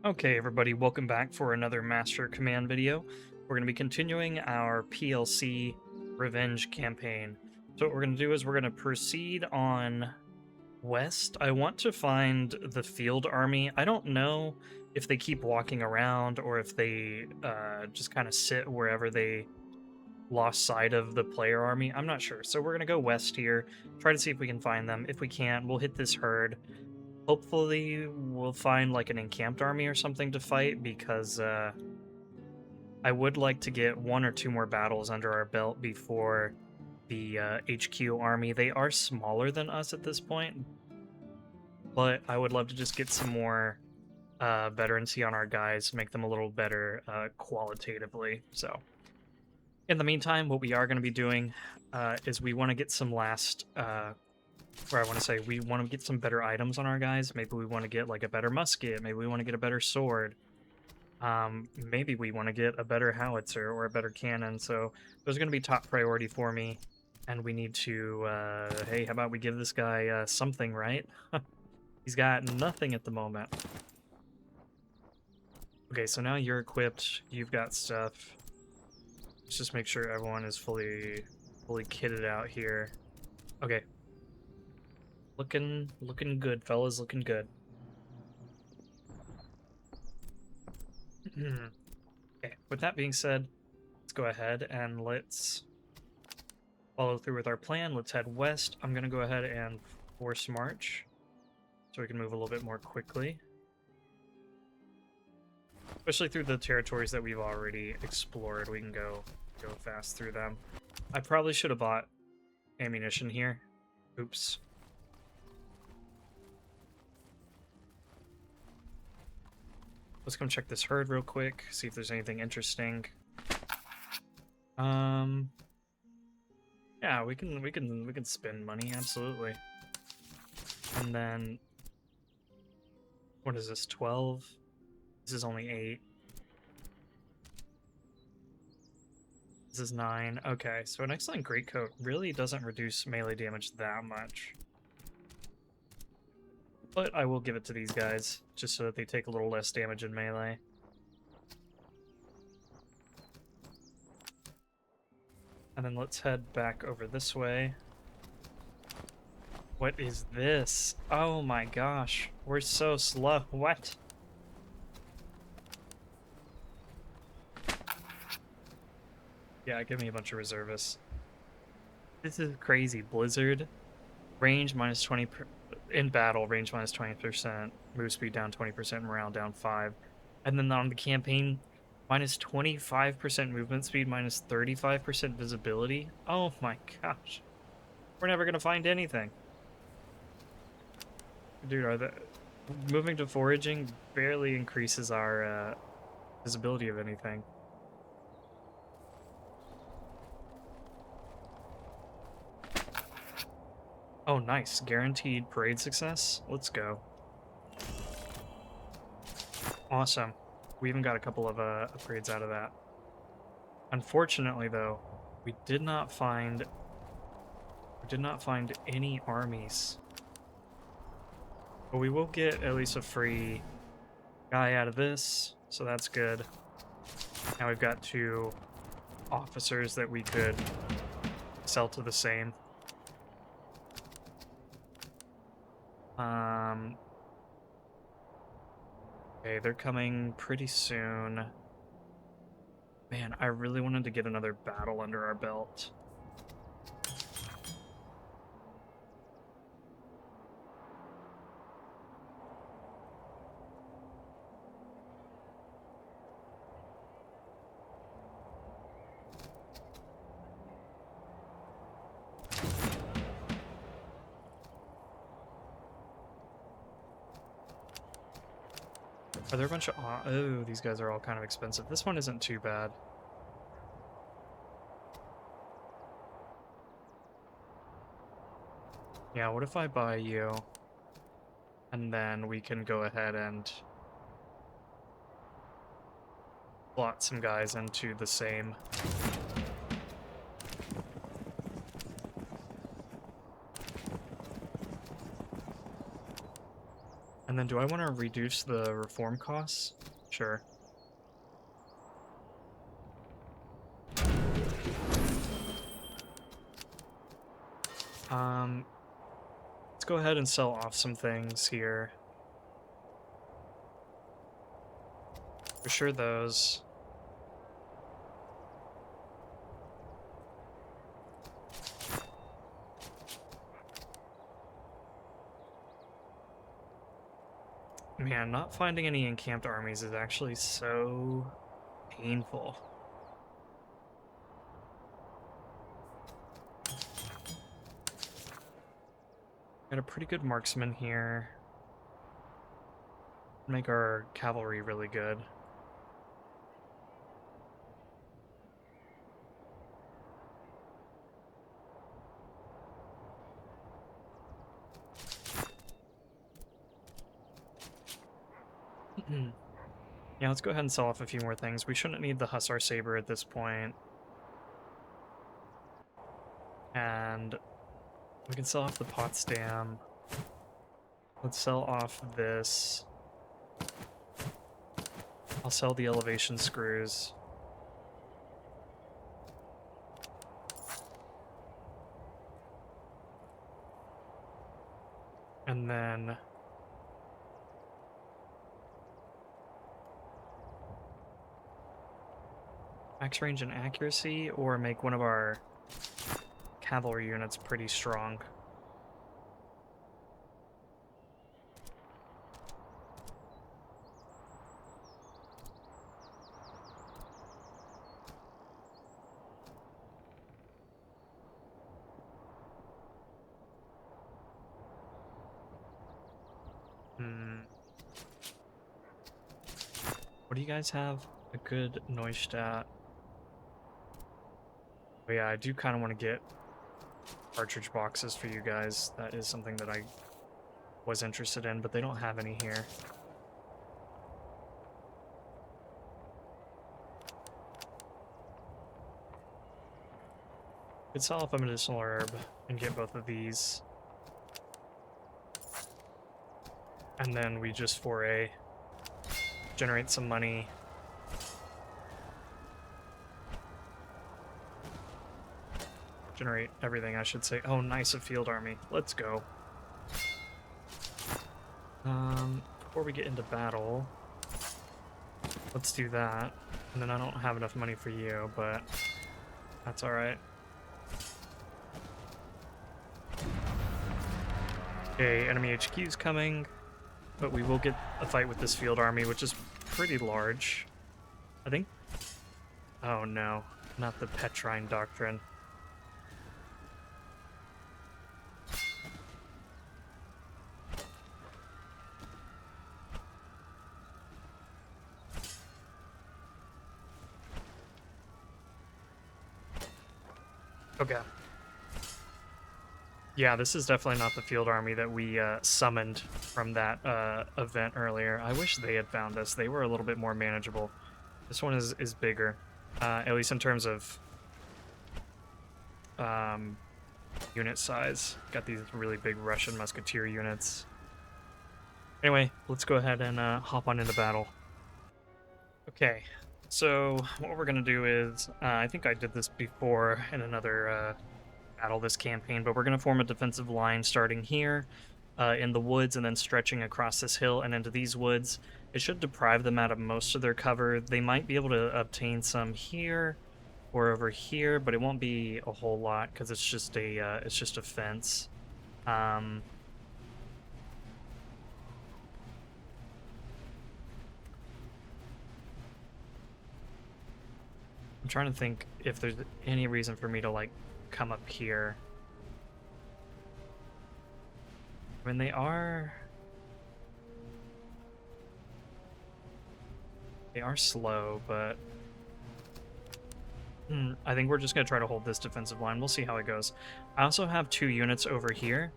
Okay, everybody, welcome back for another Master Command video. We're going to be continuing our PLC Revenge campaign. So what we're going to do is we're going to proceed on west. I want to find the field army. I don't know if they keep walking around or if they just kind of sit wherever they lost sight of the player army. I'm not sure. So we're going to go west here, try to see if we can find them. If we can't, we'll hit this herd. Hopefully we'll find like an encamped army or something to fight, because I would like to get one or two more battles under our belt before the HQ army. They are smaller than us at this point, but I would love to just get some more veterancy on our guys, make them a little better qualitatively. So in the meantime, what we are going to be doing is we want to get some we want to get some better items on our guys. Maybe we want to get like a better musket. Maybe we want to get a better sword. Maybe we want to get a better howitzer or a better cannon. So those are going to be top priority for me. And we need to, hey, how about we give this guy something, right? He's got nothing at the moment. Okay, so now you're equipped. You've got stuff. Let's just make sure everyone is fully kitted out here. Okay. Looking good, fellas. Looking good. Okay, with that being said, let's go ahead and let's follow through with our plan. Let's head west. I'm going to go ahead and force march so we can move a little bit more quickly. Especially through the territories that we've already explored. We can go fast through them. I probably should have bought ammunition here. Oops. Let's come check this herd real quick, see if there's anything interesting. Yeah, we can spend money, absolutely. And then what is this, 12? This is only 8. This is 9. Okay, so an excellent greatcoat really doesn't reduce melee damage that much. But I will give it to these guys, just so that they take a little less damage in melee. And then let's head back over this way. What is this? Oh my gosh, we're so slow. What? Yeah, give me a bunch of reservists. This is crazy. Blizzard, range minus 20 in battle, range minus 20%, move speed down 20%, morale down 5. And then on the campaign, minus 25% movement speed, minus 35% visibility. Oh my gosh. We're never going to find anything. Dude, moving to foraging barely increases our visibility of anything. Oh, nice. Guaranteed parade success. Let's go. Awesome. We even got a couple of upgrades out of that. Unfortunately, though, we did not find any armies. But we will get at least a free guy out of this, so that's good. Now we've got 2 officers that we could sell to the same. Okay, they're coming pretty soon. Man, I really wanted to get another battle under our belt. Are there a bunch of... Oh, these guys are all kind of expensive. This one isn't too bad. Yeah, what if I buy you? And then we can go ahead and slot some guys into the same. And then do I want to reduce the reform costs? Sure. Let's go ahead and sell off some things here. For sure those. Man, not finding any encamped armies is actually so painful. Got a pretty good marksman here. Make our cavalry really good. Yeah, let's go ahead and sell off a few more things. We shouldn't need the Hussar Saber at this point. And we can sell off the Potsdam. Let's sell off this. I'll sell the elevation screws. And then max range and accuracy, or make one of our cavalry units pretty strong. What do you guys have? A good Neustadt. But yeah, I do kind of want to get cartridge boxes for you guys. That is something that I was interested in, but they don't have any here. Could sell off a medicinal herb and get both of these. And then we just foray, generate some money. Generate everything, I should say. Oh, nice, a field army. Let's go. Before we get into battle, let's do that. And then I don't have enough money for you, but that's alright. Okay, enemy HQ's coming, but we will get a fight with this field army, which is pretty large. I think... Oh no, not the Petrine Doctrine. Okay. Yeah, this is definitely not the field army that we summoned from that event earlier. I wish they had found us. They were a little bit more manageable. This one is bigger, at least in terms of unit size. Got these really big Russian musketeer units. Anyway, let's go ahead and hop on into battle. Okay, so what we're going to do is, I think I did this before in another battle this campaign, but we're going to form a defensive line starting here in the woods and then stretching across this hill and into these woods. It should deprive them out of most of their cover. They might be able to obtain some here or over here, but it won't be a whole lot because it's just a fence. I'm trying to think if there's any reason for me to like come up here. I mean, they are slow, but I think we're just gonna try to hold this defensive line. We'll see how it goes. I also have 2 units over here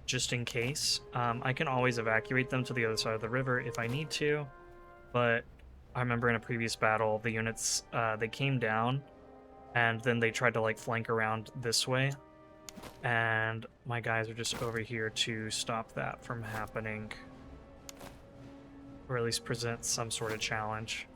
just in case. I can always evacuate them to the other side of the river if I need to, but I remember in a previous battle the units they came down and then they tried to like flank around this way, and my guys are just over here to stop that from happening. or at least present some sort of challenge.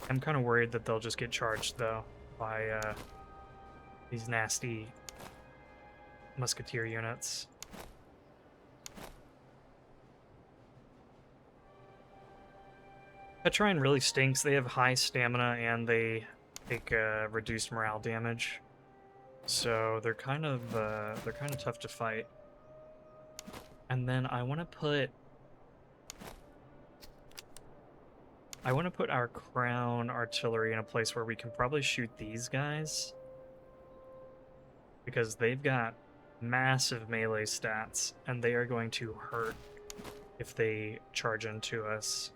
I'm kind of worried that they'll just get charged, though, by these nasty musketeer units. Petrine really stinks. They have high stamina and they take reduced morale damage, so they're kind of tough to fight. And then I want to put our crown artillery in a place where we can probably shoot these guys, because they've got massive melee stats and they are going to hurt if they charge into us.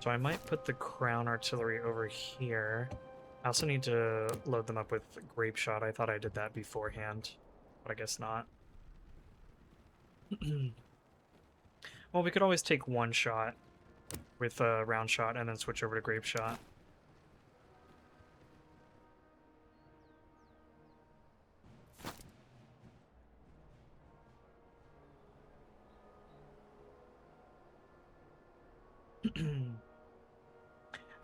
So I might put the crown artillery over here. I also need to load them up with grape shot. I thought I did that beforehand, but I guess not. Well, we could always take one shot with a round shot and then switch over to grape shot.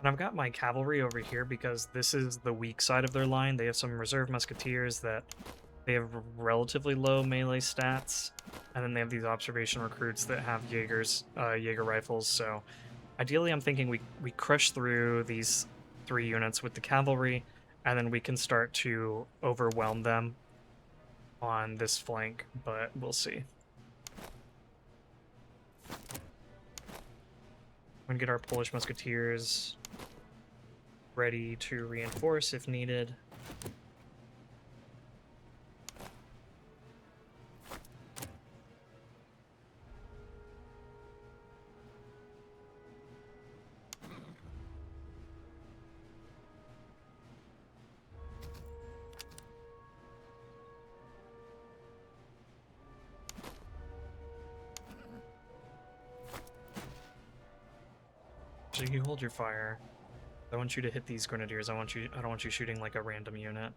And I've got my cavalry over here because this is the weak side of their line. They have some reserve musketeers that they have relatively low melee stats, and then they have these observation recruits that have Jaeger rifles. So ideally I'm thinking we crush through these 3 units with the cavalry, and then we can start to overwhelm them on this flank, but we'll see. I'm gonna get our Polish musketeers ready to reinforce if needed. So you hold your fire. I want you to hit these grenadiers. I don't want you shooting like a random unit.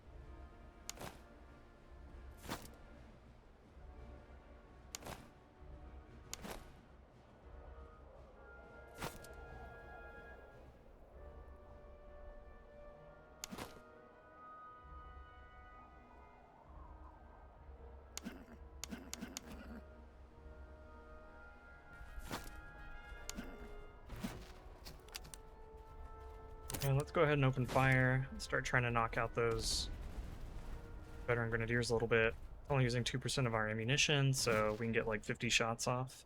And let's go ahead and open fire. Start trying to knock out those veteran grenadiers a little bit. Only using 2% of our ammunition, so we can get like 50 shots off.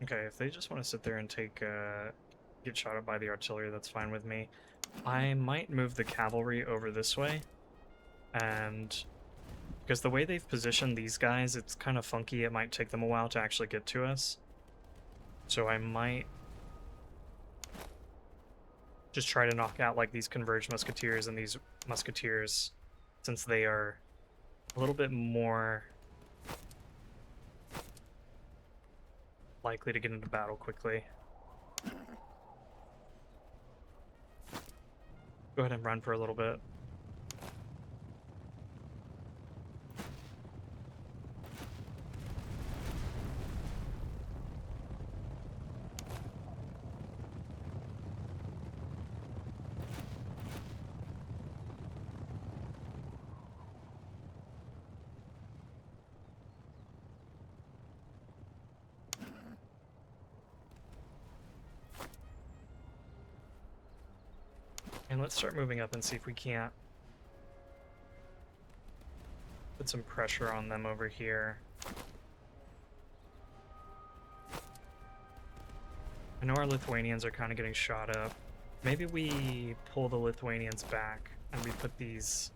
Okay, if they just want to sit there and get shot at by the artillery, that's fine with me. I might move the cavalry over this way, and because the way they've positioned these guys, it's kind of funky. It might take them a while to actually get to us. So I might just try to knock out like these converged musketeers and these musketeers, since they are a little bit more likely to get into battle quickly. Go ahead and run for a little bit. And let's start moving up and see if we can't put some pressure on them over here. I know our Lithuanians are kind of getting shot up. Maybe we pull the Lithuanians back and we put these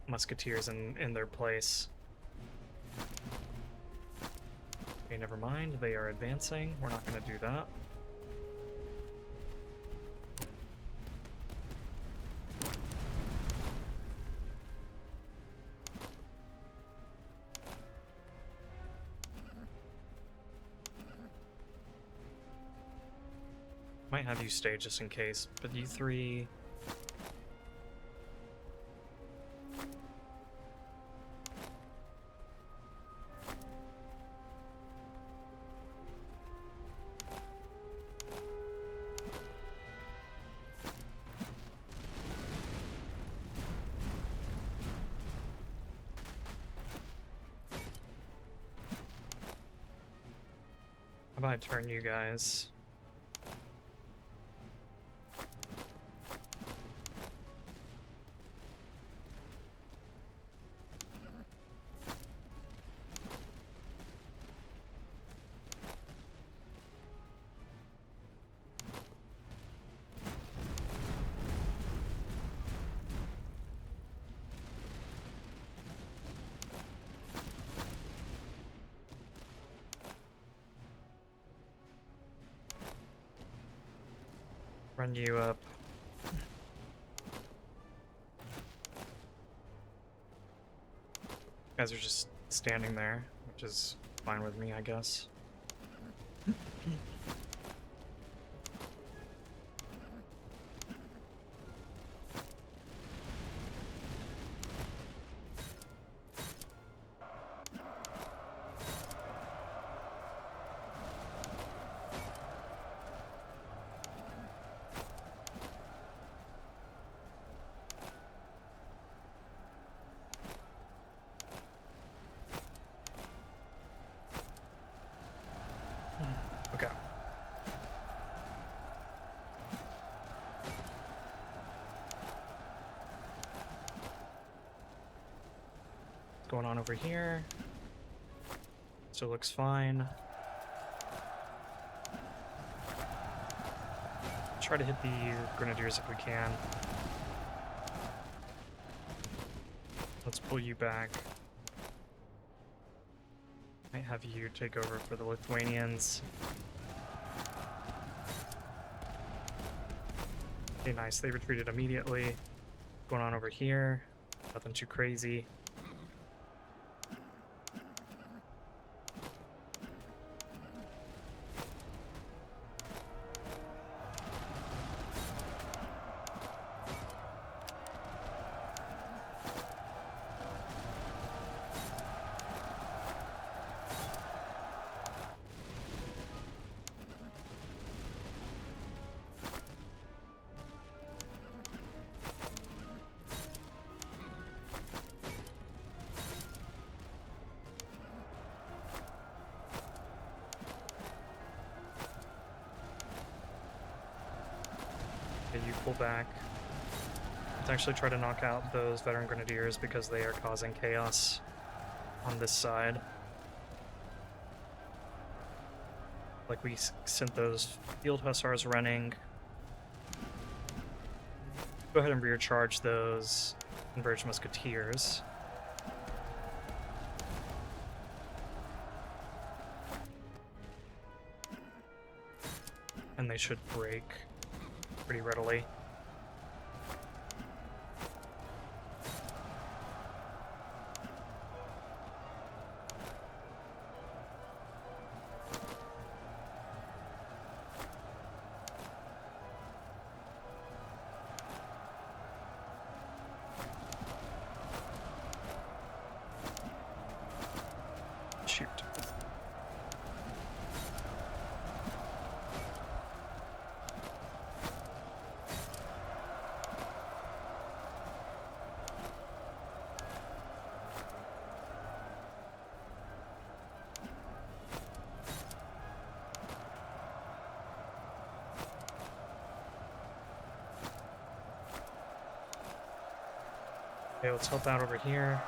musketeers in their place. Okay, never mind. They are advancing. We're not going to do that. Might have you stay just in case, but you three... How about I turn you guys? Run you up. You guys are just standing there, which is fine with me, I guess. Okay. What's going on over here? Still looks fine. Try to hit the grenadiers if we can. Let's pull you back. Might have you take over for the Lithuanians. Okay, nice. They retreated immediately. What's going on over here? Nothing too crazy. You pull back. Let's actually try to knock out those veteran grenadiers because they are causing chaos on this side. Like we sent those field hussars running. Go ahead and rear charge those converged musketeers. And they should break pretty readily. Shoot. Okay, let's help out over here.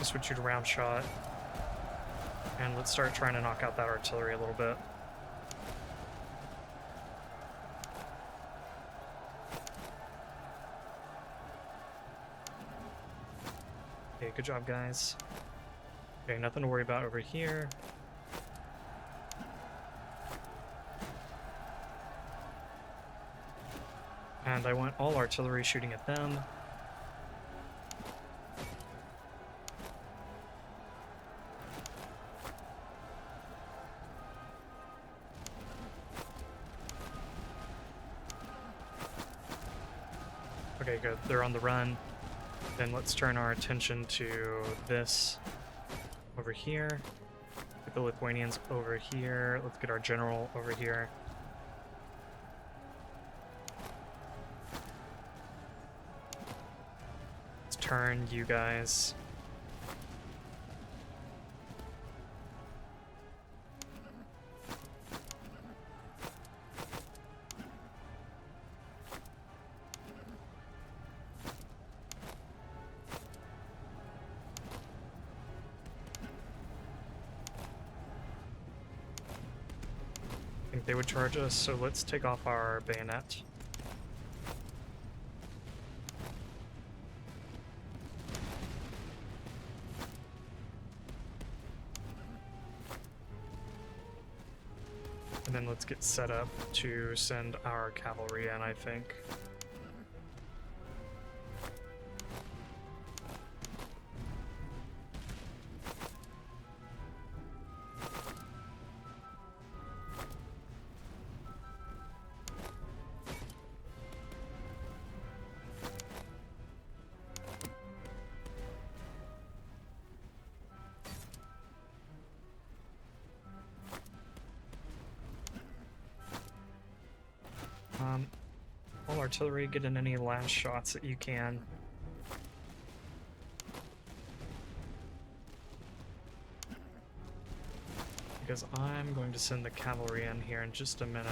Switch you to round shot. And let's start trying to knock out that artillery a little bit. Okay, good job, guys. Okay, nothing to worry about over here. And I want all artillery shooting at them. Okay, good. They're on the run. Then let's turn our attention to this over here. Get the Lithuanians over here. Let's get our general over here. Let's turn you guys. They would charge us, so let's take off our bayonet. And then let's get set up to send our cavalry in, I think. All artillery, get in any last shots that you can. Because I'm going to send the cavalry in here in just a minute.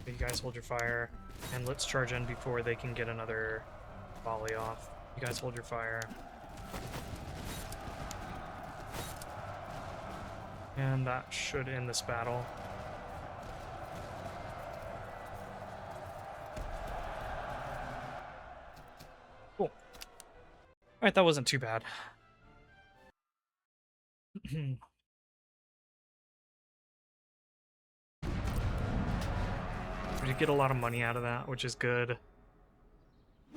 You guys hold your fire, and let's charge in before they can get another volley off. You guys hold your fire. And that should end this battle. Cool. Alright, that wasn't too bad. We did get a lot of money out of that, which is good.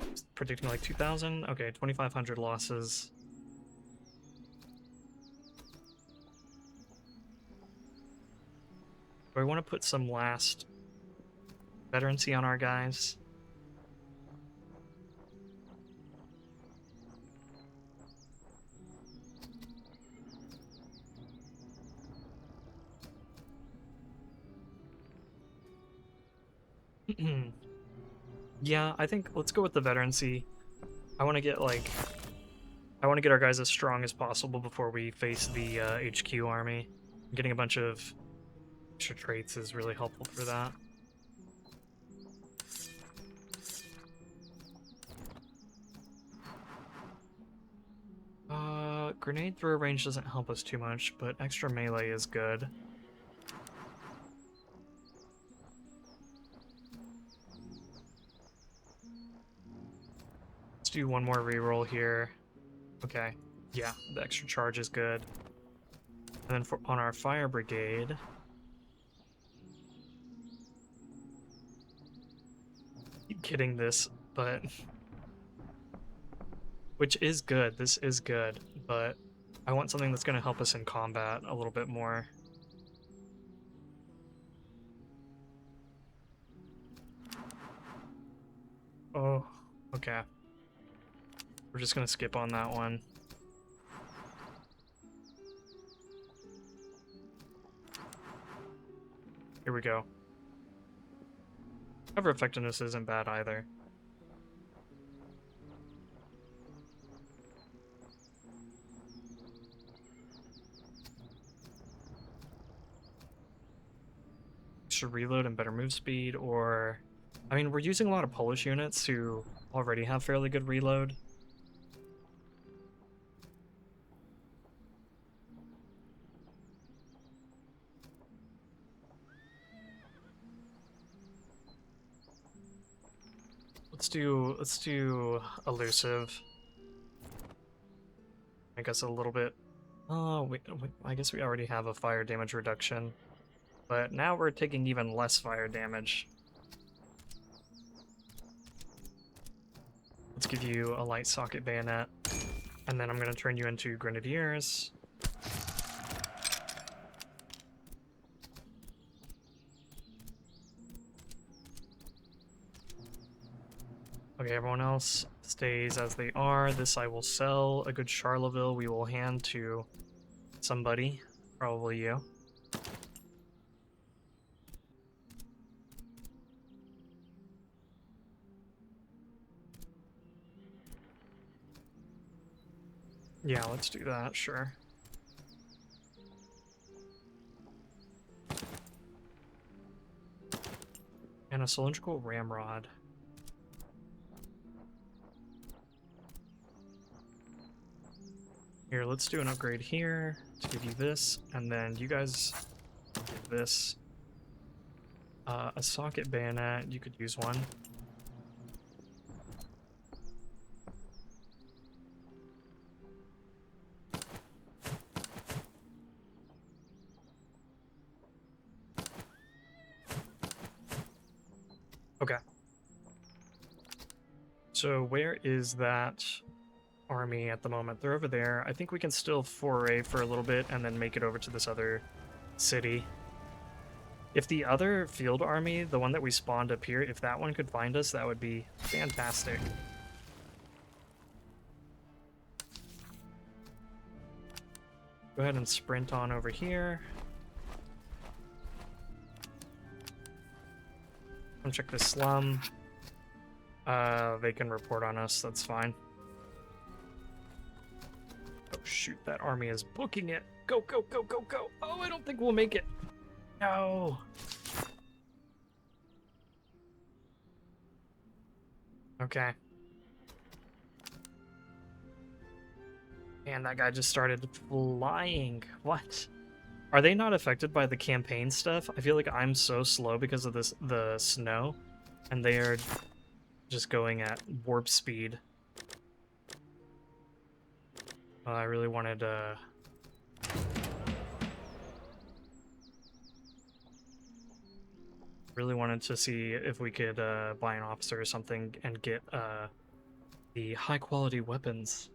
It's predicting like 2,000? Okay, 2,500 losses. Do I want to put some last veterancy on our guys? Yeah, I think let's go with the veterancy. I want to get our guys as strong as possible before we face the HQ army. Getting a bunch of extra traits is really helpful for that. Grenade throw range doesn't help us too much, but extra melee is good. Let's do one more reroll here. Okay, yeah, the extra charge is good. And then on our fire brigade, keep kidding this, but which is good. This is good, but I want something that's going to help us in combat a little bit more. Oh, okay. We're just going to skip on that one. Here we go. Cover effectiveness isn't bad either. Should reload and better move speed, or... I mean, we're using a lot of Polish units who already have fairly good reload. Let's do elusive. I guess a little bit. Oh, I guess we already have a fire damage reduction, but now we're taking even less fire damage. Let's give you a light socket bayonet, and then I'm going to turn you into grenadiers. Okay, everyone else stays as they are. This I will sell. A good Charleville we will hand to somebody, probably you. Yeah, let's do that, sure. And a cylindrical ramrod. Here, let's do an upgrade here to give you this, and then you guys give this. A socket bayonet, you could use one. Okay. So where is that army at the moment? They're over there. I think we can still foray for a little bit and then make it over to this other city. If the other field army, the one that we spawned up here, if that one could find us, that would be fantastic. Go ahead and sprint on over here. Come check this slum. They can report on us, that's fine. Oh shoot, that army is booking it. Go, go, go, go, go. Oh, I don't think we'll make it. No. Okay. And that guy just started flying. What? Are they not affected by the campaign stuff? I feel like I'm so slow because of this, the snow, and they are just going at warp speed. I really wanted to see if we could buy an officer or something and get the high quality weapons.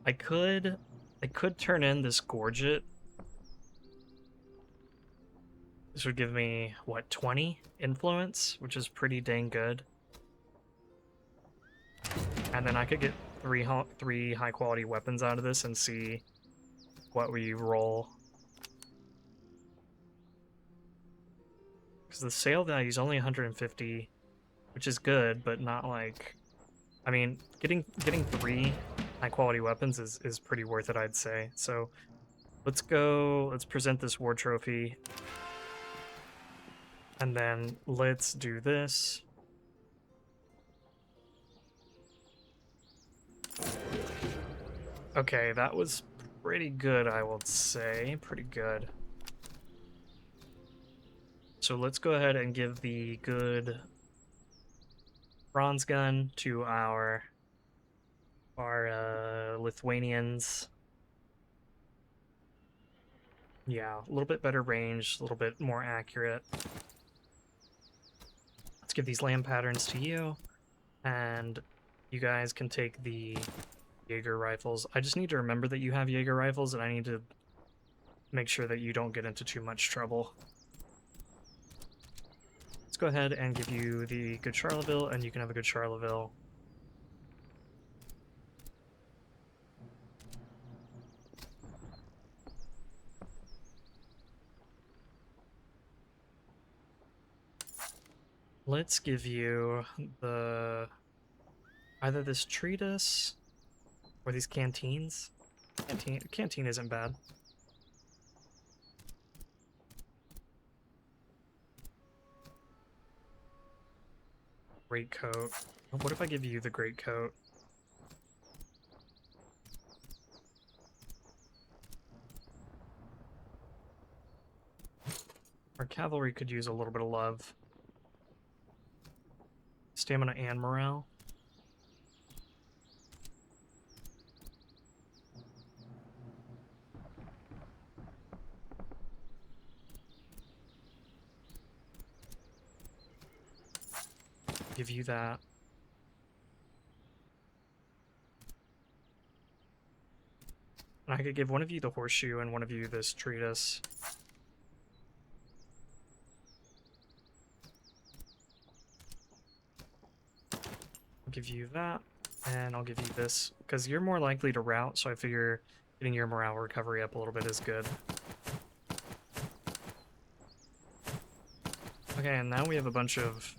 I could turn in this Gorget. This would give me, what, 20 influence, which is pretty dang good. And then I could get three high quality weapons out of this and see what we roll. Because the sale value is only 150, which is good, but not like... I mean, getting 3 high quality weapons is pretty worth it, I'd say. So let's present this war trophy. And then let's do this. Okay, that was pretty good, I will say. Pretty good. So let's go ahead and give the good bronze gun to our Lithuanians. Yeah, a little bit better range, a little bit more accurate. Let's give these land patterns to you, and you guys can take the Jaeger rifles. I just need to remember that you have Jaeger rifles, and I need to make sure that you don't get into too much trouble. Let's go ahead and give you the good Charleville, and you can have a good Charleville. Let's give you the either this treatise or these canteens. Canteen isn't bad. Great coat. What if I give you the great coat? Our cavalry could use a little bit of love. Stamina and morale. Give you that. And I could give one of you the horseshoe and one of you this treatise. I'll give you that, and I'll give you this, because you're more likely to rout, so I figure getting your morale recovery up a little bit is good. Okay, and now we have a bunch of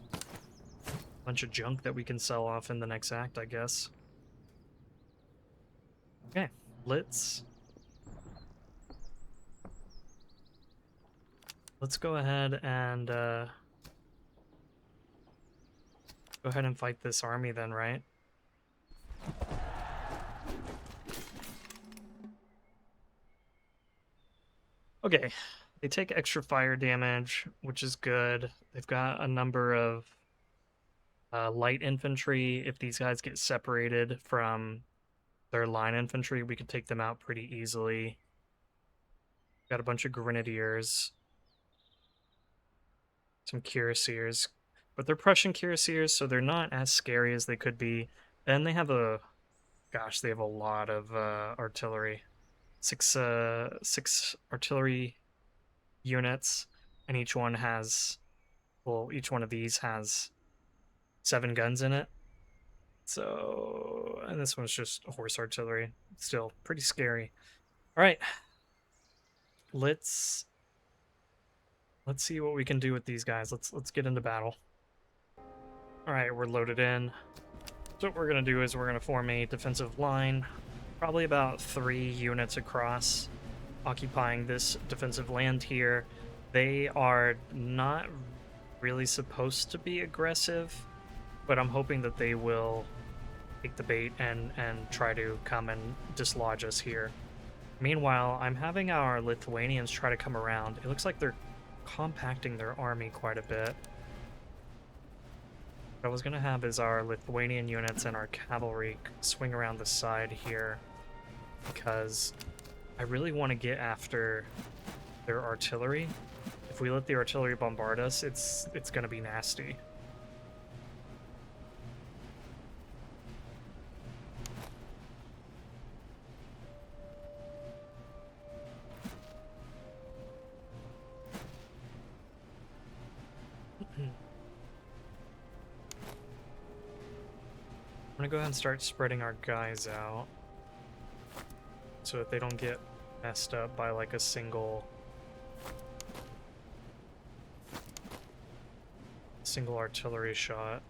junk that we can sell off in the next act, I guess. Okay, let's go ahead and fight this army then, right? Okay, they take extra fire damage, which is good. They've got a number of light infantry. If these guys get separated from their line infantry, we could take them out pretty easily. Got a bunch of grenadiers. Some cuirassiers. But they're Prussian cuirassiers, so they're not as scary as they could be. And they have a... Gosh, they have a lot of artillery. Six artillery units, and each one has... Well, each one of these has 7 guns in it. So... And this one's just horse artillery. Still pretty scary. Alright. Let's see what we can do with these guys. Let's get into battle. Alright, we're loaded in. So what we're going to do is we're going to form a defensive line, probably about 3 units across, occupying this defensive land here. They are not really supposed to be aggressive, but I'm hoping that they will take the bait and try to come and dislodge us here. Meanwhile, I'm having our Lithuanians try to come around. It looks like they're compacting their army quite a bit. What I was going to have is our Lithuanian units and our cavalry swing around the side here, because I really want to get after their artillery. If we let the artillery bombard us, it's going to be nasty. I'm gonna go ahead and start spreading our guys out so that they don't get messed up by like a single artillery shot.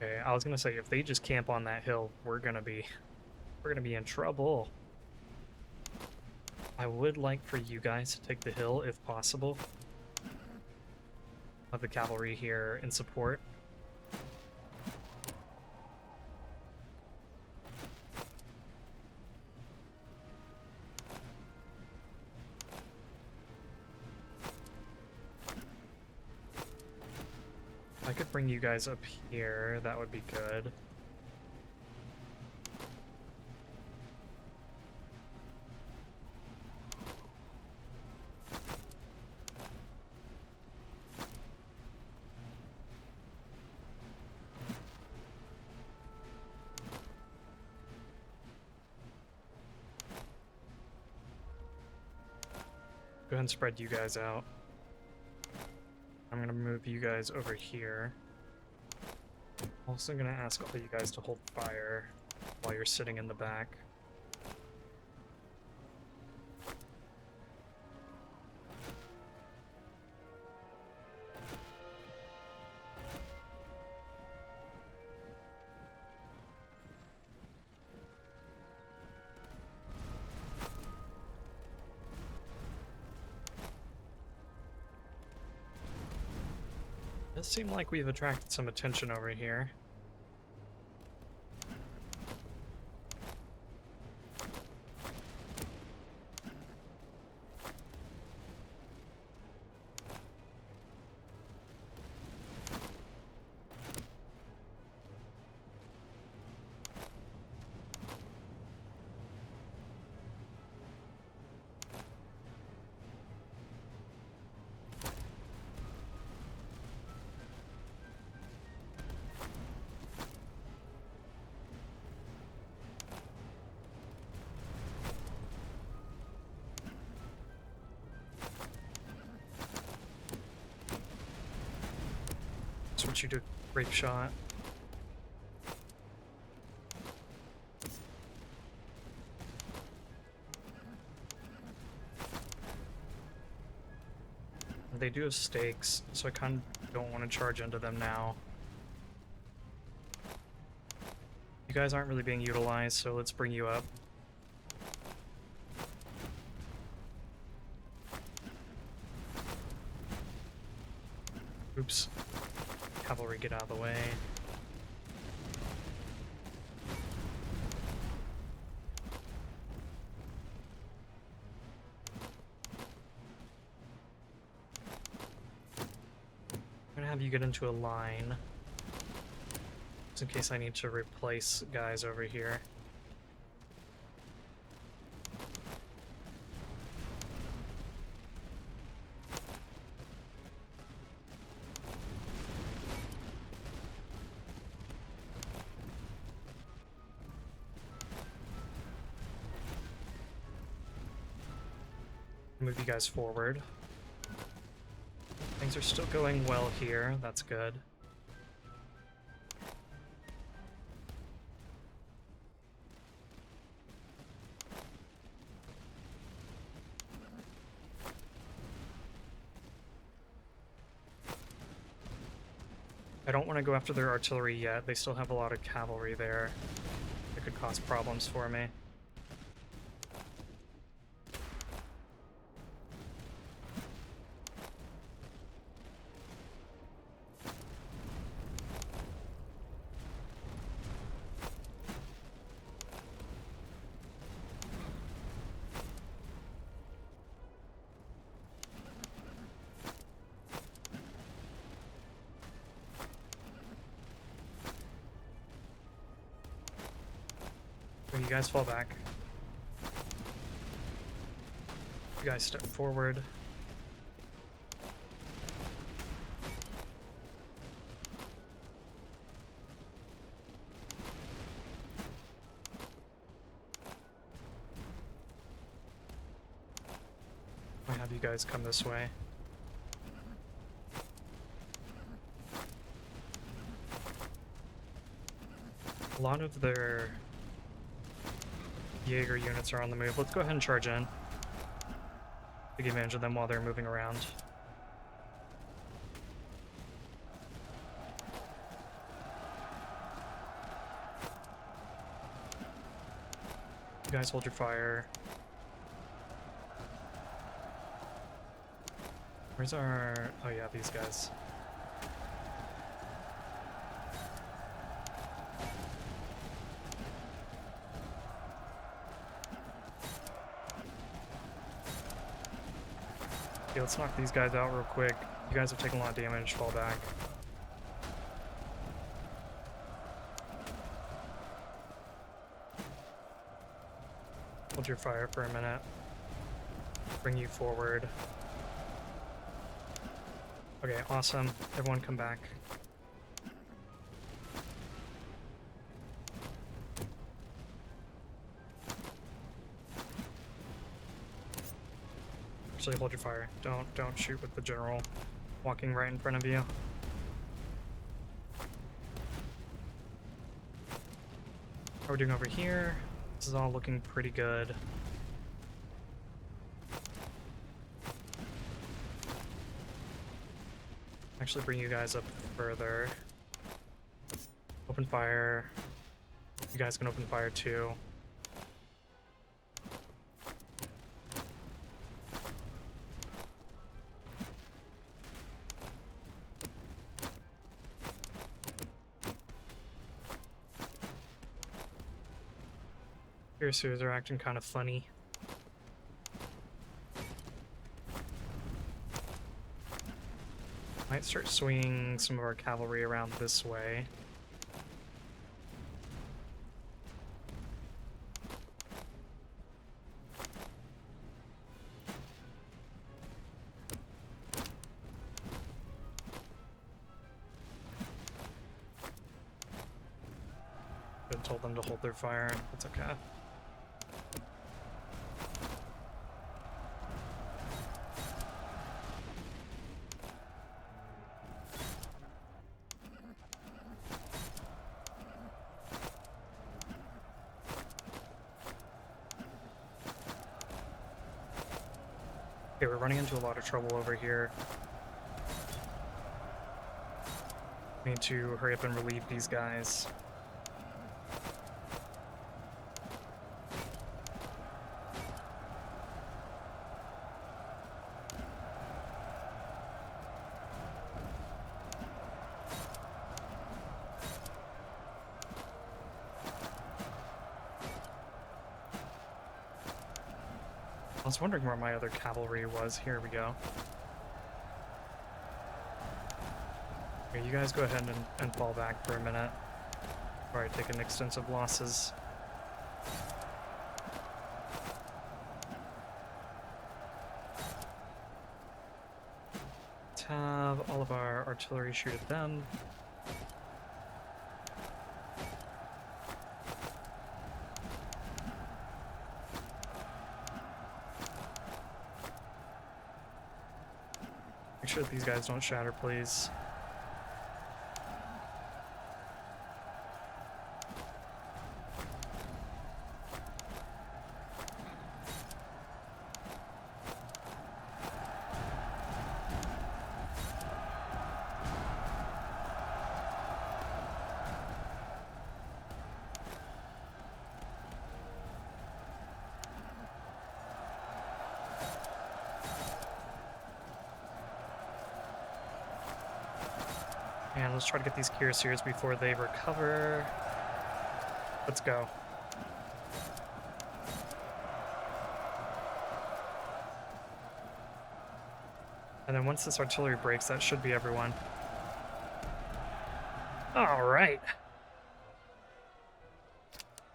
Okay, I was gonna say if they just camp on that hill, we're gonna be in trouble. I would like for you guys to take the hill if possible. Of the cavalry here in support. If I could bring you guys up here, that would be good. ahead and spread you guys out. I'm gonna move you guys over here. Also gonna ask all you guys to hold fire while you're sitting in the back. It does seem like we've attracted some attention over here. Switch you to grape shot. They do have stakes, so I kind of don't want to charge into them now. You guys aren't really being utilized, so let's bring you up. Oops. Cavalry, get out of the way. I'm gonna have you get into a line, just in case I need to replace guys over here. Move you guys forward. Things are still going well here, that's good. I don't want to go after their artillery yet, they still have a lot of cavalry there. It could cause problems for me. You guys fall back. You guys step forward. I have you guys come this way. A lot of their Jaeger units are on the move. Let's go ahead and charge in. Take advantage of them while they're moving around. You guys hold your fire. Where's our... oh yeah, these guys. Okay, let's knock these guys out real quick. You guys have taken a lot of damage, fall back. Hold your fire for a minute. Bring you forward. Okay, awesome. Everyone come back. Actually, hold your fire. Don't shoot with the general walking right in front of you. How are we doing over here? This is all looking pretty good. Actually bring you guys up further. Open fire. You guys can open fire too. Piercers are acting kind of funny. Might start swinging some of our cavalry around this way. I told them to hold their fire. That's okay. Okay, we're running into a lot of trouble over here. Need to hurry up and relieve these guys. I was wondering where my other cavalry was. Here we go. Okay, you guys go ahead and fall back for a minute before I take an extensive losses. Let's have all of our artillery shoot at them. Make sure that these guys don't shatter, please. And let's try to get these cuirassiers before they recover. Let's go. And then once this artillery breaks, that should be everyone. All right.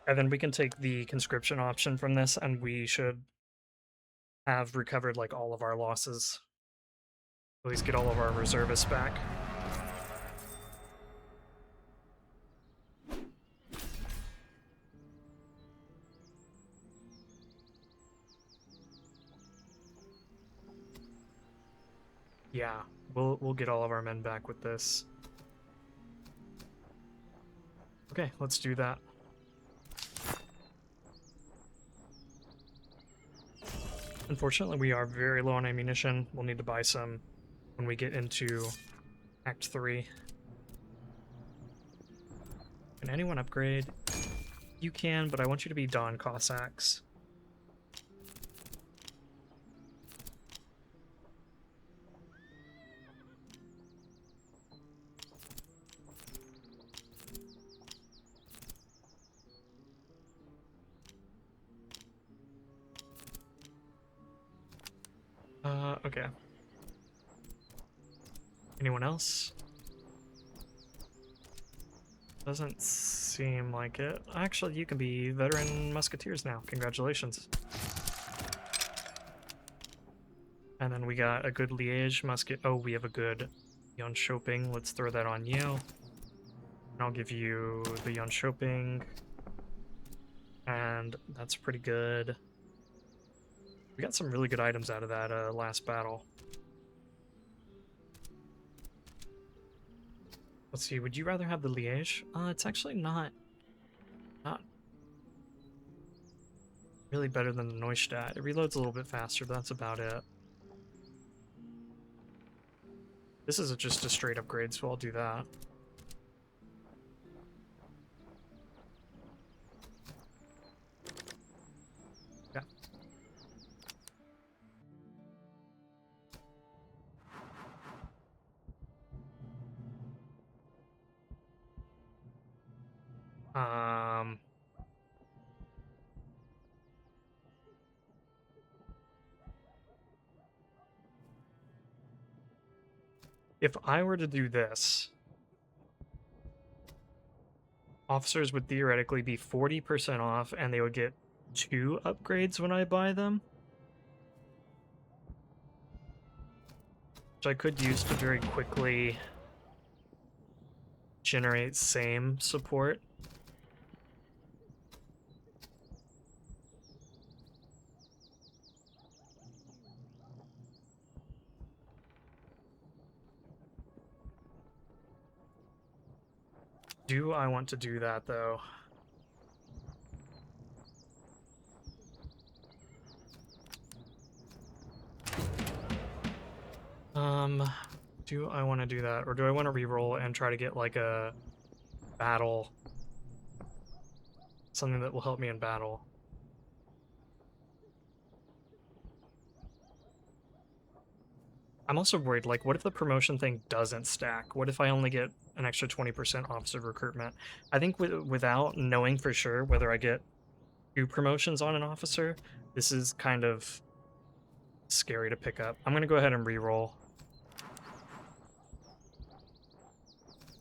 And then we can take the conscription option from this, and we should have recovered like all of our losses. At least get all of our reservists back. Yeah, we'll get all of our men back with this. Okay, let's do that. Unfortunately, we are very low on ammunition. We'll need to buy some when we get into Act 3. Can anyone upgrade? You can, but I want you to be Dawn Cossacks. Okay. Anyone else? Doesn't seem like it. Actually, you can be veteran musketeers now. Congratulations. And then we got a good Liège musket. Oh, we have a good Jönköping. Let's throw that on you. And I'll give you the Jönköping. And that's pretty good. We got some really good items out of that last battle. Let's see, would you rather have the Liège? It's actually not really better than the Neustadt. It reloads a little bit faster, but that's about it. This is just a straight upgrade, so I'll do that. Yeah. If I were to do this, officers would theoretically be 40% off, and they would get 2 upgrades when I buy them. Which I could use to very quickly generate same support. Do I want to do that, though? Do I want to do that? Or do I want to reroll and try to get, like, a battle? Something that will help me in battle. I'm also worried, like, what if the promotion thing doesn't stack? What if I only get an extra 20% officer recruitment? I think without knowing for sure whether I get 2 promotions on an officer, this is kind of scary to pick up. I'm going to go ahead and reroll.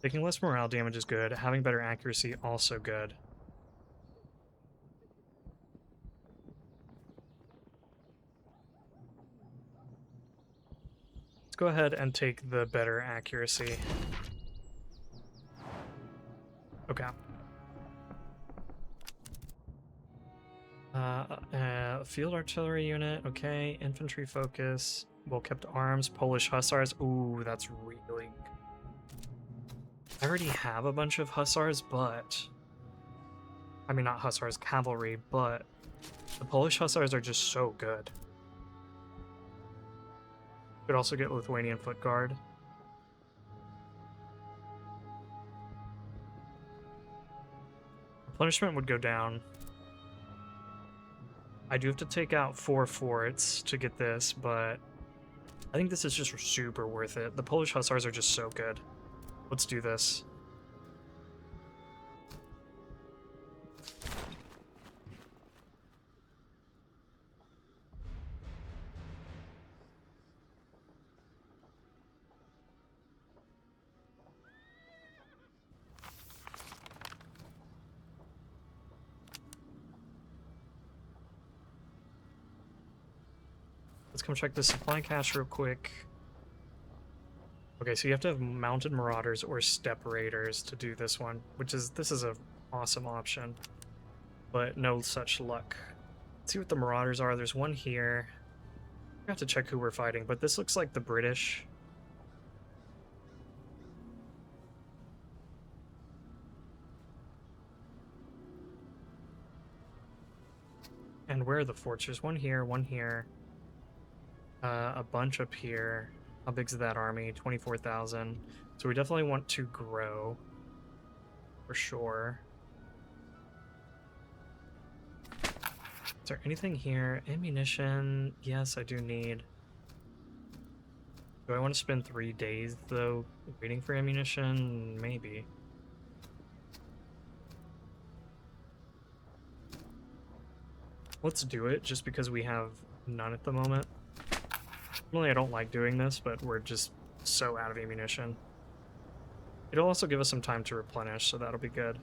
Taking less morale damage is good. Having better accuracy, also good. Let's go ahead and take the better accuracy. Okay. Field artillery unit, okay. Infantry focus. Well-kept arms. Polish hussars. Ooh, that's really... I already have a bunch of hussars, but... I mean, not hussars, cavalry, but... The Polish hussars are just so good. Could also get Lithuanian foot guard. Replenishment would go down. I do have to take out 4 forts to get this, but I think this is just super worth it. The Polish hussars are just so good. Let's do this. Let's come check the supply cache real quick. Okay, so you have to have mounted marauders or steppe raiders to do this one, this is an awesome option, but no such luck. Let's see what the marauders are. There's one here. I have to check who we're fighting, but this looks like the British. And where are the forts? There's one here, one here. A bunch up here. How big's that army? 24,000. So we definitely want to grow. For sure. Is there anything here? Ammunition. Yes, I do need. Do I want to spend 3 days, though, waiting for ammunition? Maybe. Let's do it, just because we have none at the moment. Normally I don't like doing this, but we're just so out of ammunition. It'll also give us some time to replenish, so that'll be good.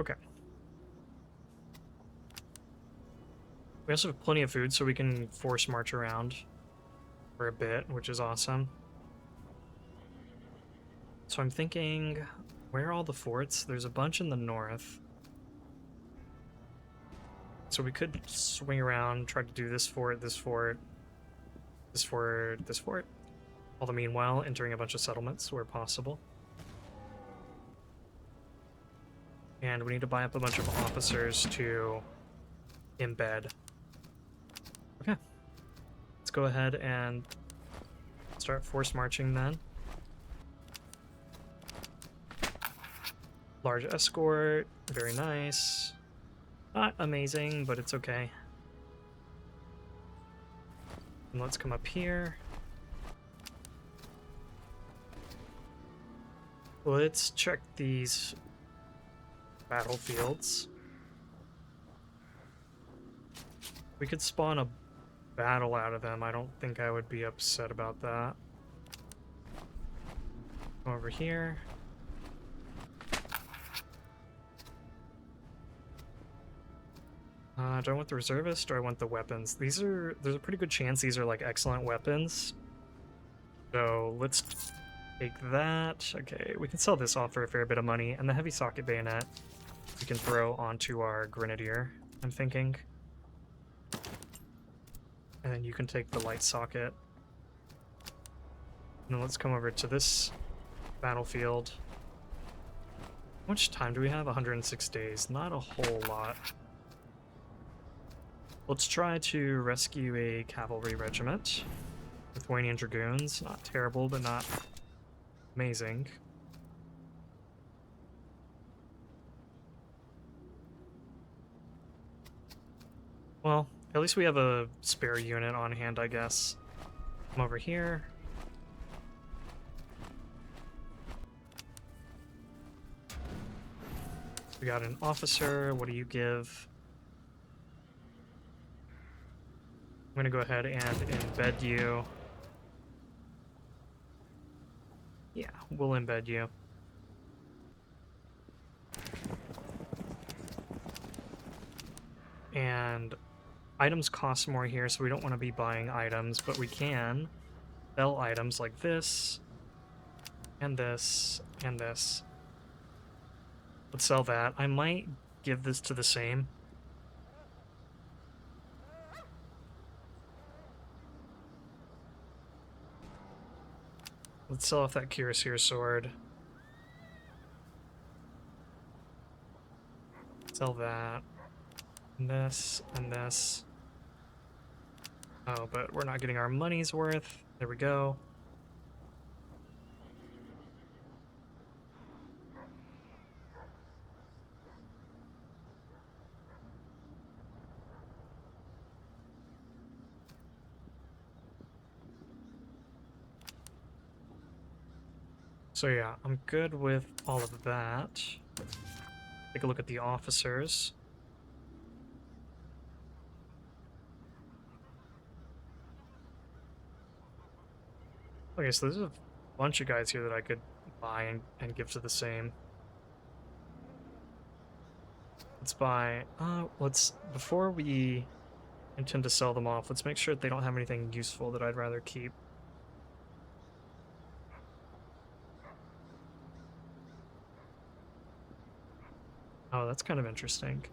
Okay. We also have plenty of food, so we can force march around for a bit, which is awesome. So I'm thinking, where are all the forts? There's a bunch in the north. So we could swing around, try to do this fort, this fort, this fort, this fort. All the meanwhile, entering a bunch of settlements where possible. And we need to buy up a bunch of officers to embed. Okay. Let's go ahead and start force marching then. Large escort, very nice. Not amazing, but it's okay. And let's come up here. Let's check these battlefields. We could spawn a battle out of them. I don't think I would be upset about that. Come over here. Do I want the reservist or I want the weapons? There's a pretty good chance these are like excellent weapons. So let's take that. Okay, we can sell this off for a fair bit of money. And the heavy socket bayonet we can throw onto our grenadier, I'm thinking. And then you can take the light socket. And then let's come over to this battlefield. How much time do we have? 106 days. Not a whole lot. Let's try to rescue a cavalry regiment. Lithuanian dragoons. Not terrible, but not amazing. Well, at least we have a spare unit on hand, I guess. Come over here. We got an officer. What do you give? I'm gonna go ahead and embed you. Yeah, we'll embed you. And items cost more here, so we don't want to be buying items, but we can sell items like this, and this, and this. Let's sell that. I might give this to the same. Let's sell off that cuirassier sword. Sell that. And this, and this. Oh, but we're not getting our money's worth. There we go. So yeah, I'm good with all of that. Take a look at the officers. Okay, so there's a bunch of guys here that I could buy and give to the same. Let's buy, before we intend to sell them off, let's make sure that they don't have anything useful that I'd rather keep. Oh, that's kind of interesting.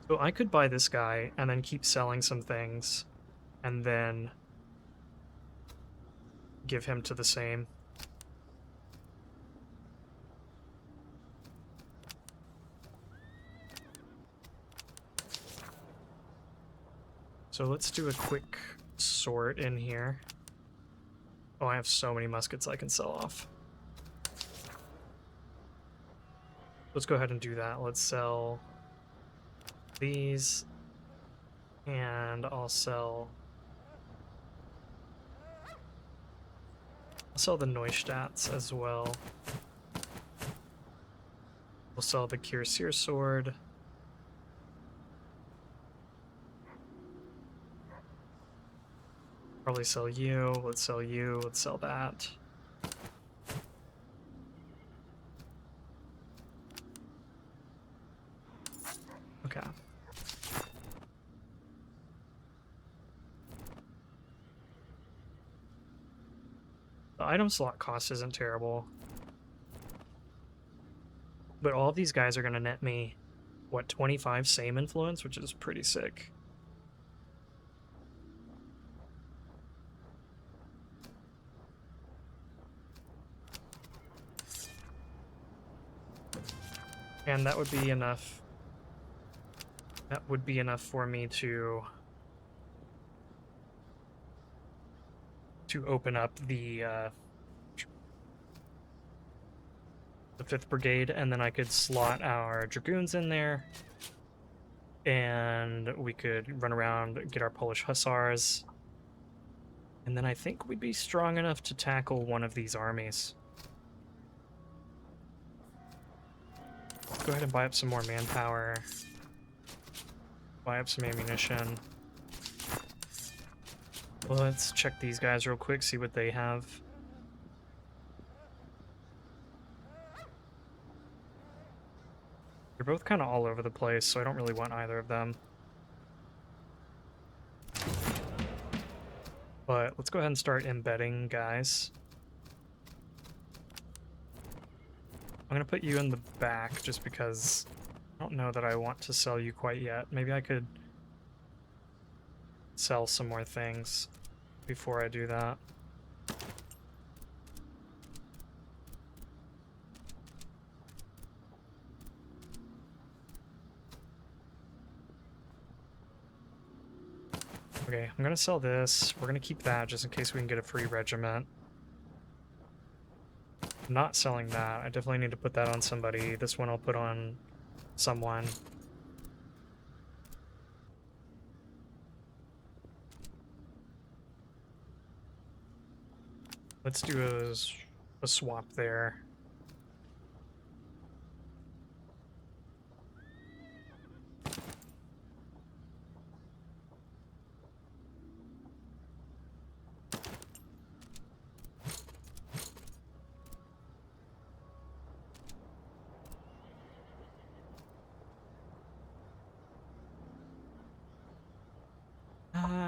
So I could buy this guy and then keep selling some things and then give him to the same. So let's do a quick sort in here. Oh, I have so many muskets I can sell off. Let's go ahead and do that. Let's sell these, and I'll sell the Neustats as well. We'll sell the cuirassier sword. Probably sell you. Let's sell you. Let's sell that. Okay. The item slot cost isn't terrible. But all of these guys are going to net me, what, 25 same influence, which is pretty sick. And that would be enough. That would be enough for me to open up the 5th Brigade, and then I could slot our Dragoons in there, and we could run around, get our Polish Hussars, and then I think we'd be strong enough to tackle one of these armies. Let's go ahead and buy up some more manpower, buy up some ammunition. Let's check these guys real quick, see what they have. They're both kind of all over the place, so I don't really want either of them. But let's go ahead and start embedding guys. I'm going to put you in the back just because I don't know that I want to sell you quite yet. Maybe I could sell some more things before I do that. Okay, I'm gonna sell this. We're gonna keep that just in case we can get a free regiment. I'm not selling that. I definitely need to put that on somebody. This one I'll put on someone. Let's do a swap there.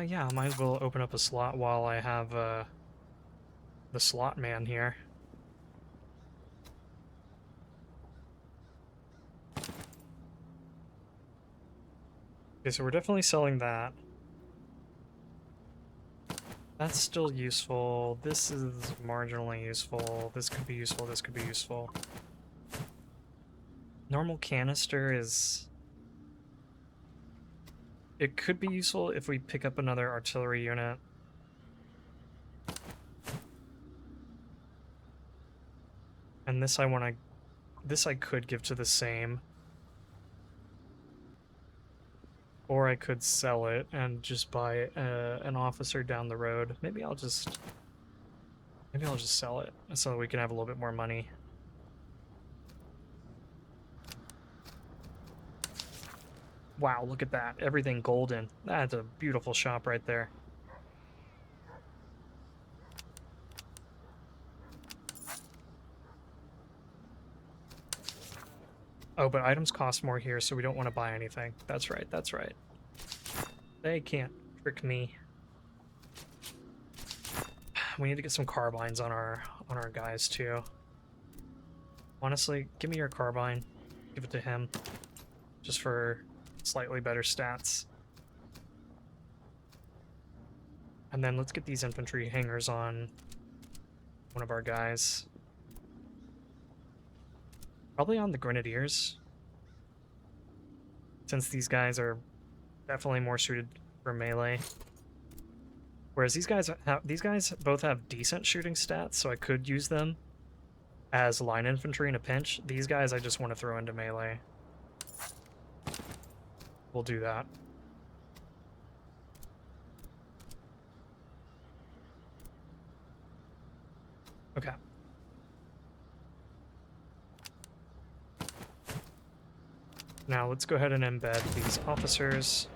Yeah, I might as well open up a slot while I have the slot man here. Okay, so we're definitely selling that. That's still useful. This is marginally useful. This could be useful. This could be useful. Normal canister is... It could be useful if we pick up another artillery unit. And this I could give to the same. Or I could sell it and just buy an officer down the road. Maybe I'll just sell it so that we can have a little bit more money. Wow, look at that. Everything golden. That's a beautiful shop right there. Oh, but items cost more here, so we don't want to buy anything. That's right, that's right. They can't trick me. We need to get some carbines on our guys too. Honestly, give me your carbine. Give it to him. Just for slightly better stats. And then let's get these infantry hangers on one of our guys. Probably on the grenadiers, since these guys are definitely more suited for melee. Whereas these guys both have decent shooting stats, so I could use them as line infantry in a pinch. These guys I just want to throw into melee. We'll do that. Okay. Now let's go ahead and embed these officers.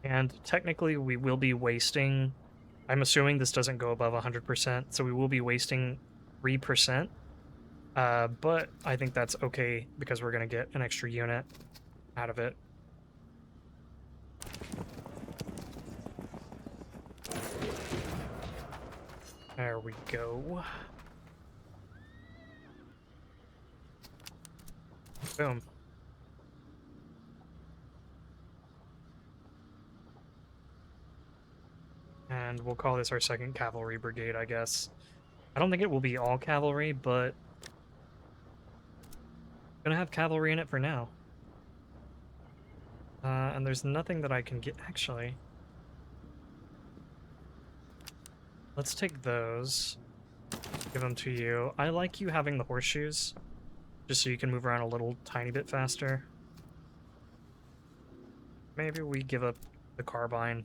And technically we will be wasting, I'm assuming this doesn't go above 100%, so we will be wasting 3%. But I think that's okay because we're going to get an extra unit out of it. There we go. Boom. And we'll call this our second cavalry brigade, I guess. I don't think it will be all cavalry, but I'm gonna have cavalry in it for now. And there's nothing that I can get, actually. Let's take those. Give them to you. I like you having the horseshoes, just so you can move around a little tiny bit faster. Maybe we give up the carbine.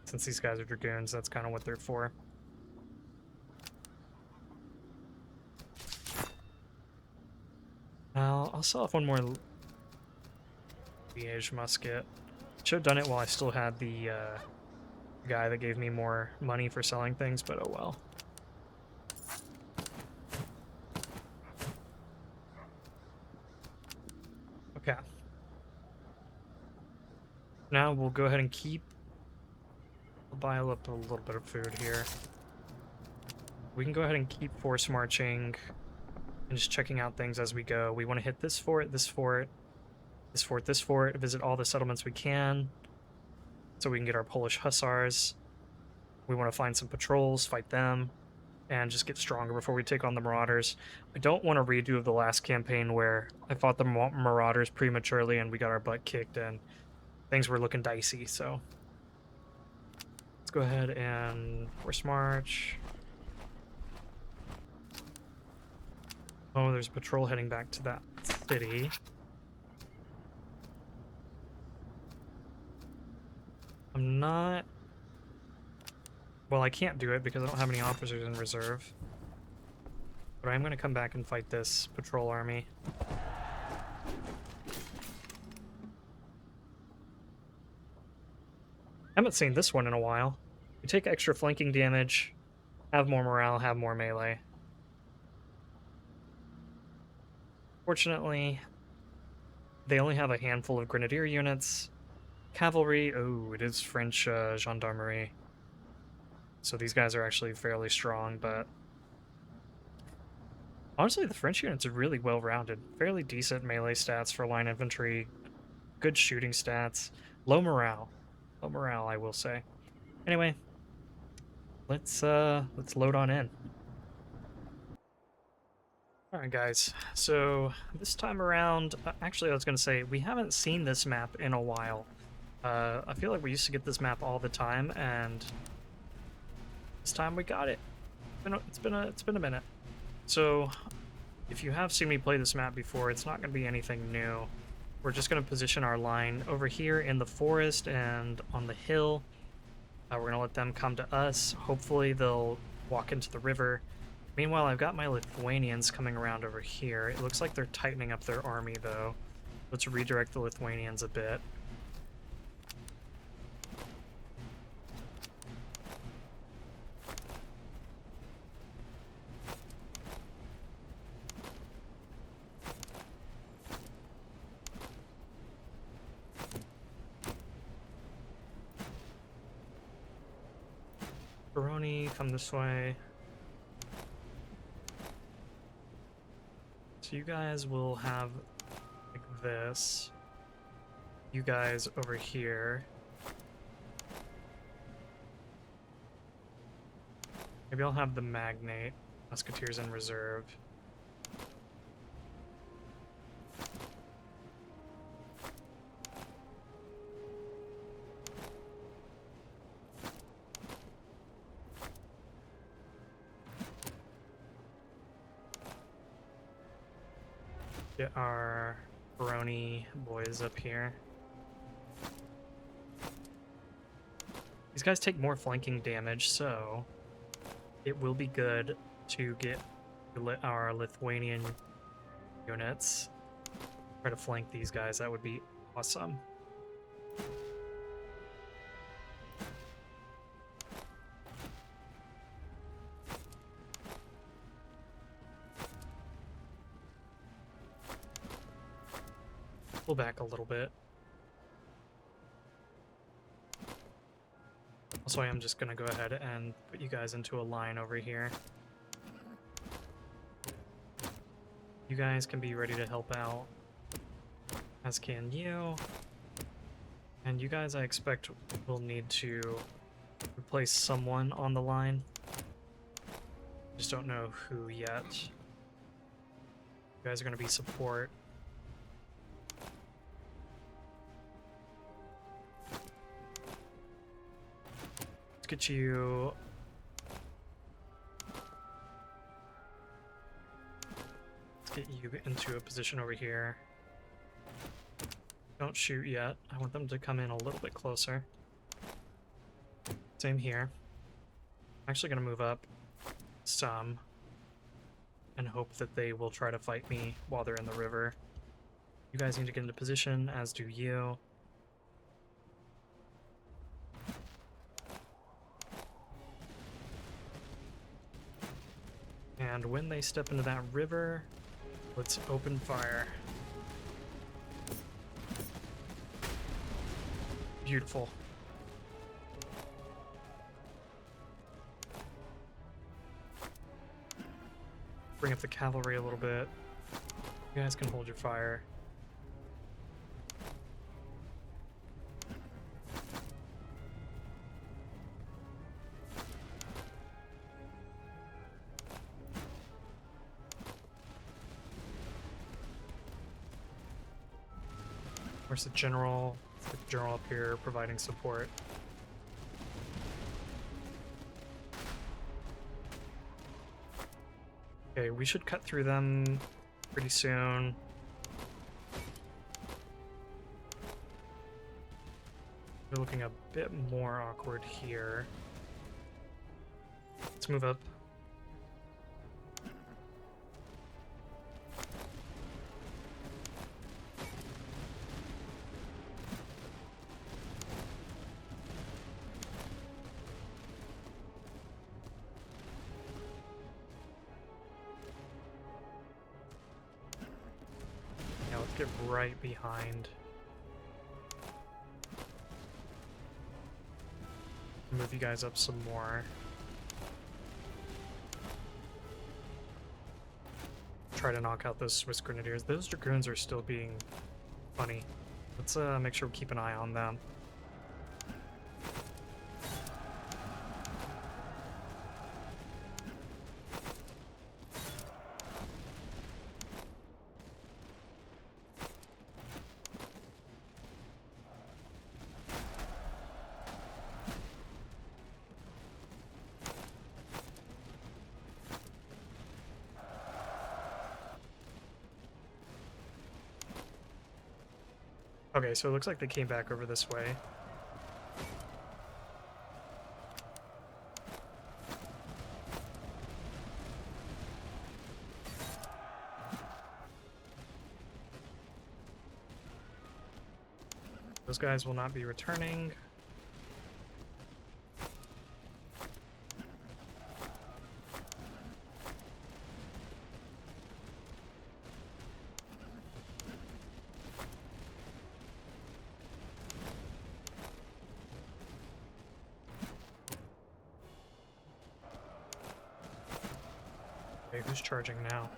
Since these guys are dragoons, that's kind of what they're for. I'll sell off one more Liège musket. Should have done it while I still had the guy that gave me more money for selling things, but oh well. Okay. Now we'll go ahead and keep... I'll buy up a little bit of food here. We can go ahead and keep force marching and just checking out things as we go. We want to hit this fort, this fort, this fort, this fort, visit all the settlements we can so we can get our Polish hussars. We want to find some patrols, fight them, and just get stronger before we take on the marauders. I don't want a redo of the last campaign where I fought the marauders prematurely and we got our butt kicked and things were looking dicey, so let's go ahead and force march. Oh, there's a patrol heading back to that city. I'm not... Well, I can't do it because I don't have any officers in reserve. But I'm going to come back and fight this patrol army. I haven't seen this one in a while. You take extra flanking damage, have more morale, have more melee. Fortunately, they only have a handful of grenadier units. Cavalry, oh, it is French gendarmerie. So these guys are actually fairly strong, but honestly, the French units are really well-rounded. Fairly decent melee stats for line infantry, good shooting stats, low morale. Low morale, I will say. Anyway, let's load on in. Alright guys, so this time around, actually I was going to say, we haven't seen this map in a while. I feel like we used to get this map all the time, and this time we got it. It's been a minute. So, if you have seen me play this map before, it's not going to be anything new. We're just going to position our line over here in the forest and on the hill. We're going to let them come to us. Hopefully they'll walk into the river. Meanwhile, I've got my Lithuanians coming around over here. It looks like they're tightening up their army, though. Let's redirect the Lithuanians a bit. Baroni, come this way. So you guys will have like this. You guys over here. Maybe I'll have the Magnate Musketeers in reserve. Get our Baroni boys up here. These guys take more flanking damage, so it will be good to get our Lithuanian units. Try to flank these guys, that would be awesome. Pull back a little bit. Also, I am just gonna go ahead and put you guys into a line over here. You guys can be ready to help out, as can you. And you guys, I expect, will need to replace someone on the line. Just don't know who yet. You guys are gonna be support. Get you into a position over here. Don't shoot yet. I want them to come in a little bit closer. Same here. I'm actually going to move up some and hope that they will try to fight me while they're in the river. You guys need to get into position, as do you. And when they step into that river, let's open fire. Beautiful. Bring up the cavalry a little bit. You guys can hold your fire. Where's the general? The general up here providing support. Okay, we should cut through them pretty soon. They're looking a bit more awkward here. Let's move up. Get right behind. Move you guys up some more. Try to knock out those Swiss Grenadiers. Those Dragoons are still being funny. Let's make sure we keep an eye on them. Okay, so it looks like they came back over this way. Those guys will not be returning. Okay, who's charging now?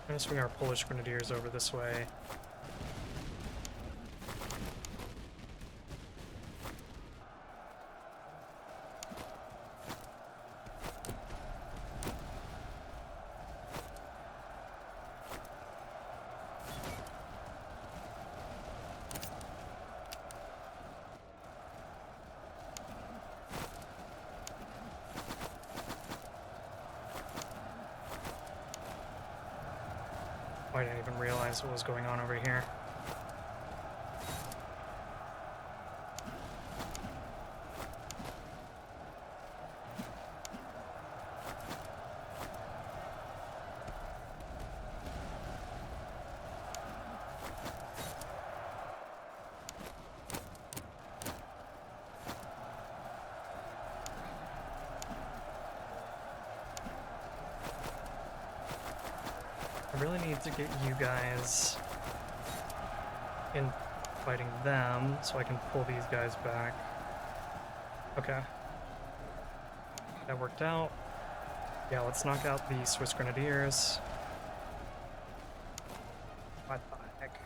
I'm gonna swing our Polish Grenadiers over this way. I didn't even realize what was going on over here. I really need to get you guys in fighting them so I can pull these guys back. Okay. That worked out. Yeah, let's knock out the Swiss Grenadiers. What the heck?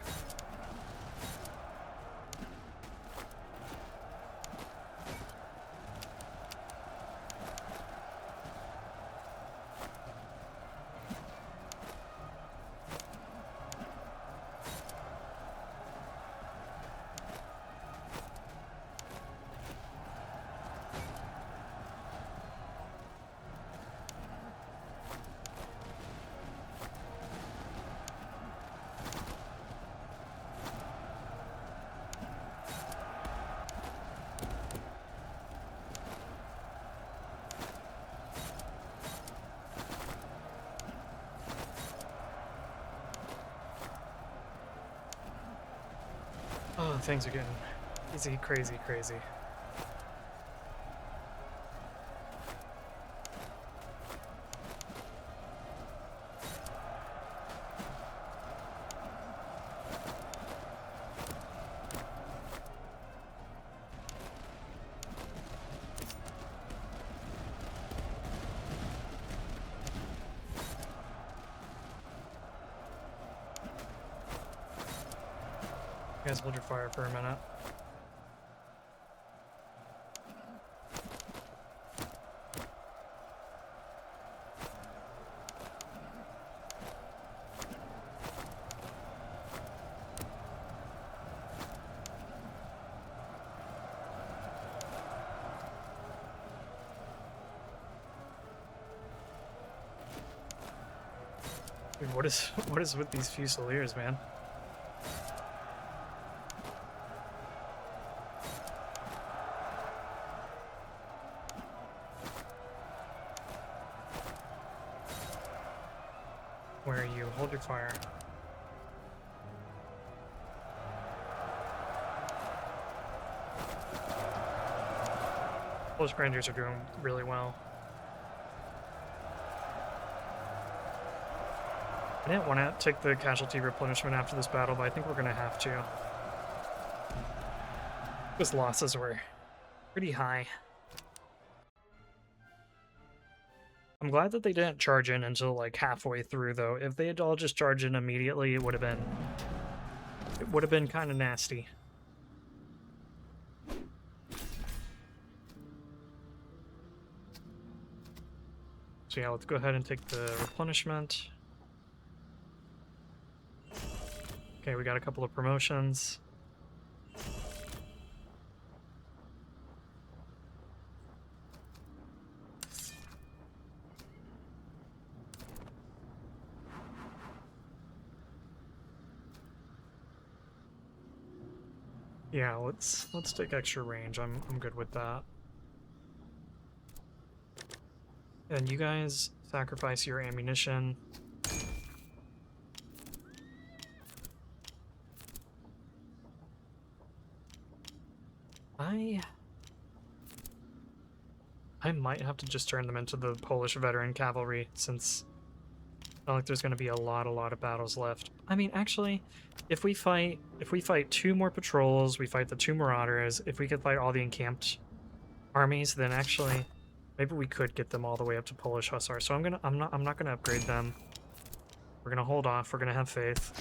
Oh, things are getting easy, crazy, crazy. You guys hold your fire for a minute. Dude, what is with these Fusiliers, man? Where are you? Hold your fire. Those Grenadiers are doing really well. I didn't want to take the casualty replenishment after this battle, but I think we're going to have to. Those losses were pretty high. I'm glad that they didn't charge in until like halfway through, though. If they had all just charged in immediately, it would have been kind of nasty. So yeah, let's go ahead and take the replenishment. Okay, we got a couple of promotions. Yeah, let's take extra range. I'm good with that. And you guys sacrifice your ammunition. I might have to just turn them into the Polish veteran cavalry, since I don't think there's going to be a lot of battles left. I mean, actually, if we fight 2 more patrols, we fight the 2 marauders, if we could fight all the encamped armies, then actually maybe we could get them all the way up to Polish Hussar. So I'm not gonna upgrade them. We're gonna hold off. We're gonna have faith.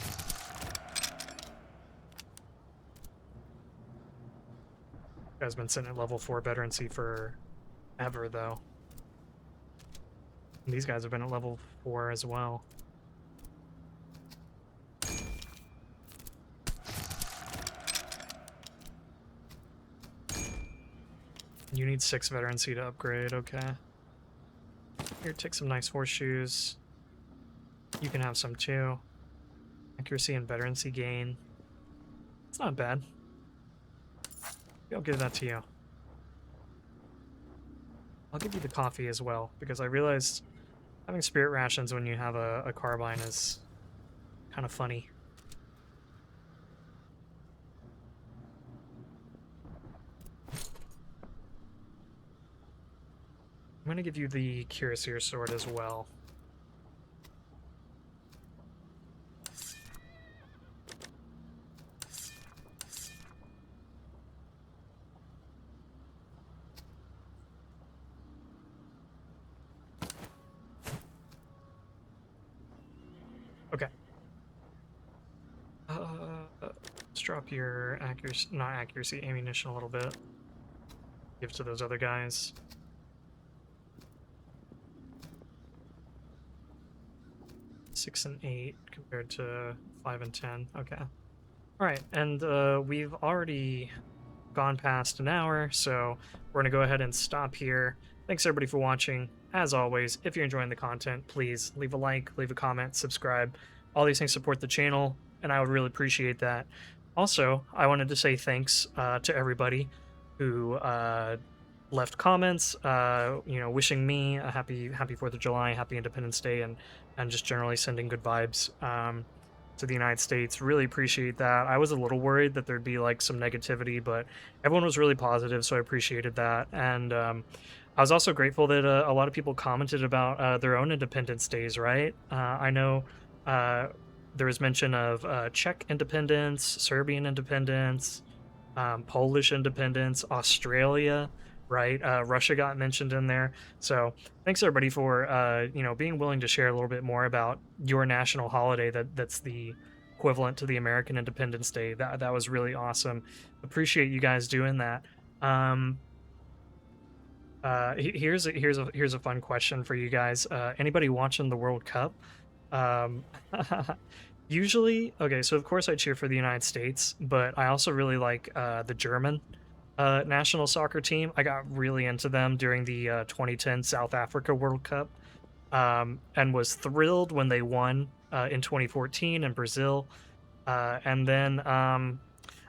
Guy's been sitting at level 4 veterancy for ever, though. And these guys have been at level 4 as well. You need 6 veterancy to upgrade, okay. Here, take some nice horseshoes. You can have some too. Accuracy and veterancy gain. It's not bad. I'll give that to you. I'll give you the coffee as well, because I realized having spirit rations when you have a carbine is kind of funny. I'm going to give you the Cuirassier sword as well. Okay. Let's drop your accuracy, not accuracy, ammunition a little bit. Give to those other guys. Six and 8 compared to 5 and 10. Okay. All right, and we've already gone past an hour, so we're gonna go ahead and stop here. Thanks everybody for watching. As always, if you're enjoying the content, please leave a like, leave a comment, subscribe. All these things support the channel, and I would really appreciate that. Also, I wanted to say thanks to everybody who left comments, wishing me a happy 4th of July, happy Independence Day, and just generally sending good vibes to the United States. Really appreciate that. I was a little worried that there'd be like some negativity, but everyone was really positive, so I appreciated that. And I was also grateful that a lot of people commented about their own Independence Days, right? I know there was mention of Czech independence, Serbian independence, Polish independence, Australia, right? Russia got mentioned in there. So thanks everybody for being willing to share a little bit more about your national holiday that's the equivalent to the American Independence Day. That was really awesome. Appreciate you guys doing that. Here's a fun question for you guys. Anybody watching the World Cup? Usually, okay, so of course I cheer for the United States, but I also really like the German national soccer team. I got really into them during the 2010 South Africa World Cup, and was thrilled when they won in 2014 in Brazil, and then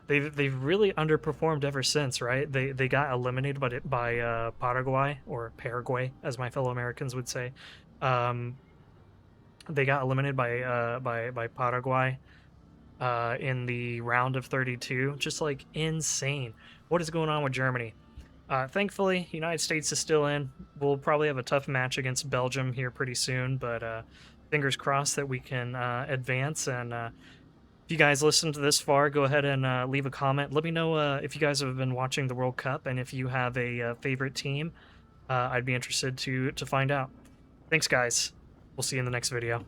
they've really underperformed ever since, right? They got eliminated by Paraguay, or Paraguay, as my fellow Americans would say. They got eliminated by Paraguay in the round of 32. Just like insane. What is going on with Germany? Thankfully, United States is still in. We'll probably have a tough match against Belgium here pretty soon, but fingers crossed that we can advance. And if you guys listened to this far, go ahead and leave a comment. Let me know if you guys have been watching the World Cup, and if you have a favorite team. I'd be interested to find out. Thanks, guys. We'll see you in the next video.